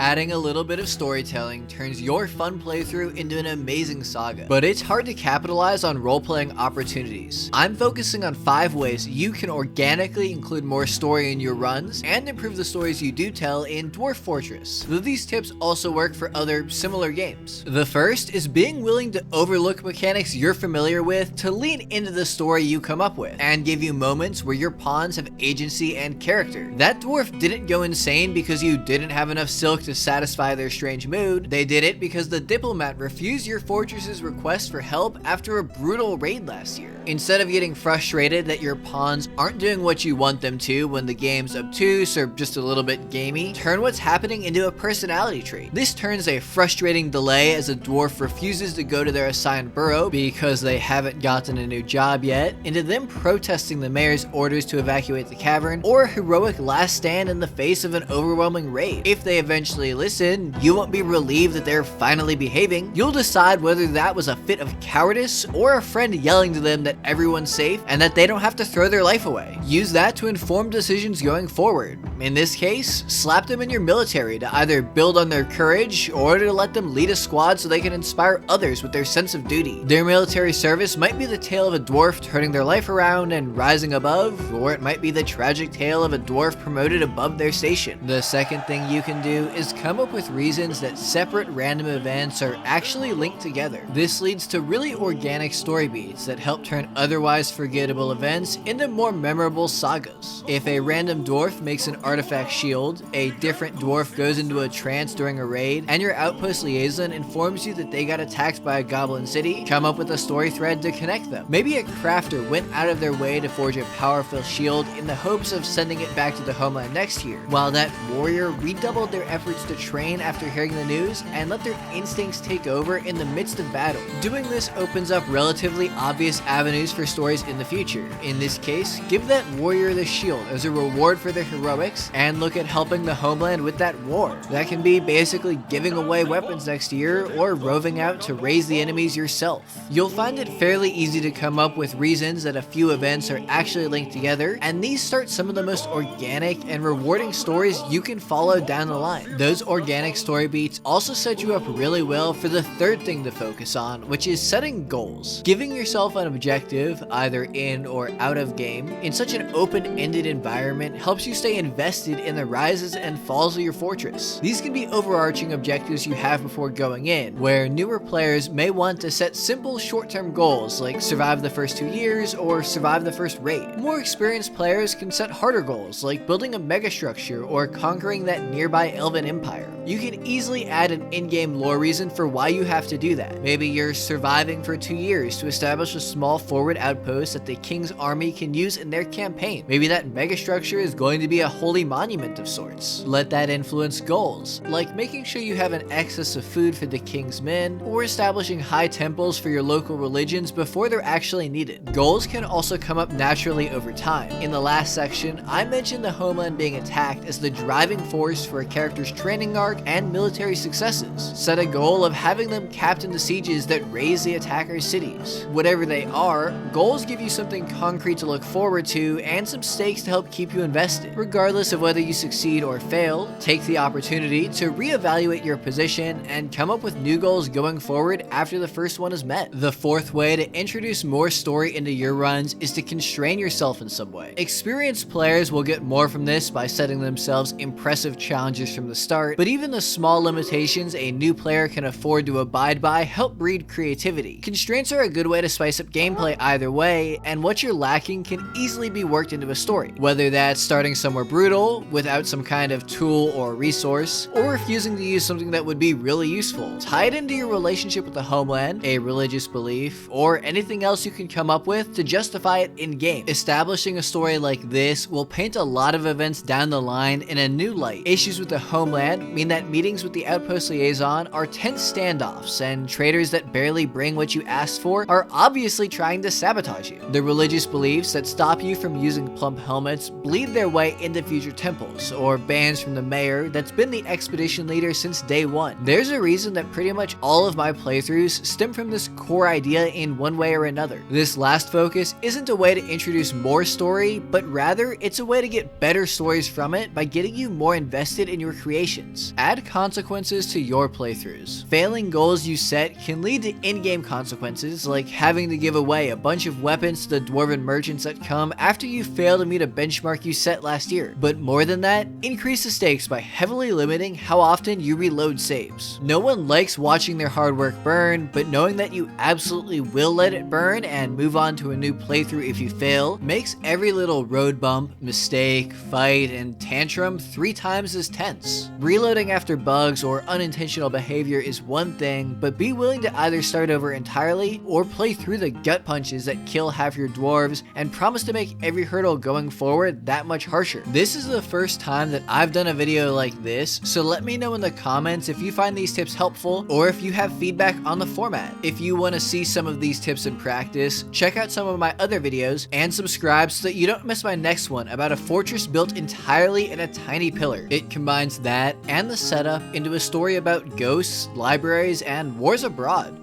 Adding a little bit of storytelling turns your fun playthrough into an amazing saga, but it's hard to capitalize on role-playing opportunities. I'm focusing on 5 ways you can organically include more story in your runs and improve the stories you do tell in Dwarf Fortress, though these tips also work for other similar games. The first is being willing to overlook mechanics you're familiar with to lean into the story you come up with, and give you moments where your pawns have agency and character. That dwarf didn't go insane because you didn't have enough silk to satisfy their strange mood. They did it because the diplomat refused your fortress's request for help after a brutal raid last year. Instead of getting frustrated that your pawns aren't doing what you want them to when the game's obtuse or just a little bit gamey, turn what's happening into a personality trait. This turns a frustrating delay as a dwarf refuses to go to their assigned burrow because they haven't gotten a new job yet, into them protesting the mayor's orders to evacuate the cavern, or a heroic last stand in the face of an overwhelming raid. If they eventually listen, you won't be relieved that they're finally behaving. You'll decide whether that was a fit of cowardice or a friend yelling to them that everyone's safe and that they don't have to throw their life away. Use that to inform decisions going forward. In this case, slap them in your military to either build on their courage or to let them lead a squad so they can inspire others with their sense of duty. Their military service might be the tale of a dwarf turning their life around and rising above, or it might be the tragic tale of a dwarf promoted above their station. The second thing you can do is come up with reasons that separate random events are actually linked together. This leads to really organic story beats that help turn otherwise forgettable events into more memorable sagas. If a random dwarf makes an artifact shield, a different dwarf goes into a trance during a raid, and your outpost liaison informs you that they got attacked by a goblin city, come up with a story thread to connect them. Maybe a crafter went out of their way to forge a powerful shield in the hopes of sending it back to the homeland next year, while that warrior redoubled their efforts to train after hearing the news and let their instincts take over in the midst of battle. Doing this opens up relatively obvious avenues for stories in the future. In this case, give that warrior the shield as a reward for their heroics, and look at helping the homeland with that war. That can be basically giving away weapons next year or roving out to raise the enemies yourself. You'll find it fairly easy to come up with reasons that a few events are actually linked together, and these start some of the most organic and rewarding stories you can follow down the line. Those organic story beats also set you up really well for the third thing to focus on, which is setting goals. Giving yourself an objective, either in or out of game, in such an open-ended environment helps you stay invested in the rises and falls of your fortress. These can be overarching objectives you have before going in, where newer players may want to set simple short-term goals like survive the first 2 years or survive the first raid. More experienced players can set harder goals like building a megastructure or conquering that nearby elven empire. You can easily add an in-game lore reason for why you have to do that. Maybe you're surviving for 2 years to establish a small forward outpost that the king's army can use in their campaign. Maybe that megastructure is going to be a holy monument of sorts. Let that influence goals, like making sure you have an excess of food for the king's men, or establishing high temples for your local religions before they're actually needed. Goals can also come up naturally over time. In the last section, I mentioned the homeland being attacked as the driving force for a character's training arc and military successes. Set a goal of having them captain the sieges that raise the attacker's cities. Whatever they are, goals give you something concrete to look forward to and some stakes to help keep you invested. Regardless of whether you succeed or fail, take the opportunity to reevaluate your position and come up with new goals going forward after the first one is met. The fourth way to introduce more story into your runs is to constrain yourself in some way. Experienced players will get more from this by setting themselves impressive challenges from the start, but even the small limitations a new player can afford to abide by help breed creativity. Constraints are a good way to spice up gameplay either way, and what you're lacking can easily be worked into a story. Whether that's starting somewhere brutal, without some kind of tool or resource, or refusing to use something that would be really useful. Tie it into your relationship with the homeland, a religious belief, or anything else you can come up with to justify it in-game. Establishing a story like this will paint a lot of events down the line in a new light. Issues with the homeland mean that meetings with the outpost liaison are tense standoffs, and traders that barely bring what you asked for are obviously trying to sabotage you. The religious beliefs that stop you from using plump helmets bleed their way into future temples, or bans from the mayor that's been the expedition leader since day one. There's a reason that pretty much all of my playthroughs stem from this core idea in one way or another. This last focus isn't a way to introduce more story, but rather it's a way to get better stories from it by getting you more invested in your creations. add consequences to your playthroughs. Failing goals you set can lead to in-game consequences, like having to give away a bunch of weapons to the dwarven merchants that come after you fail to meet a benchmark you set last year. But more than that, increase the stakes by heavily limiting how often you reload saves. No one likes watching their hard work burn, but knowing that you absolutely will let it burn and move on to a new playthrough if you fail makes every little road bump, mistake, fight, and tantrum 3 times as tense. Reloading after bugs or unintentional behavior is one thing, but be willing to either start over entirely or play through the gut punches that kill half your dwarves and promise to make every hurdle going forward that much harsher. This is the first time that I've done a video like this, so let me know in the comments if you find these tips helpful or if you have feedback on the format. If you want to see some of these tips in practice, check out some of my other videos and subscribe so that you don't miss my next one about a fortress built entirely in a tiny pillar. It combines that and the setup into a story about ghosts, libraries, and wars abroad.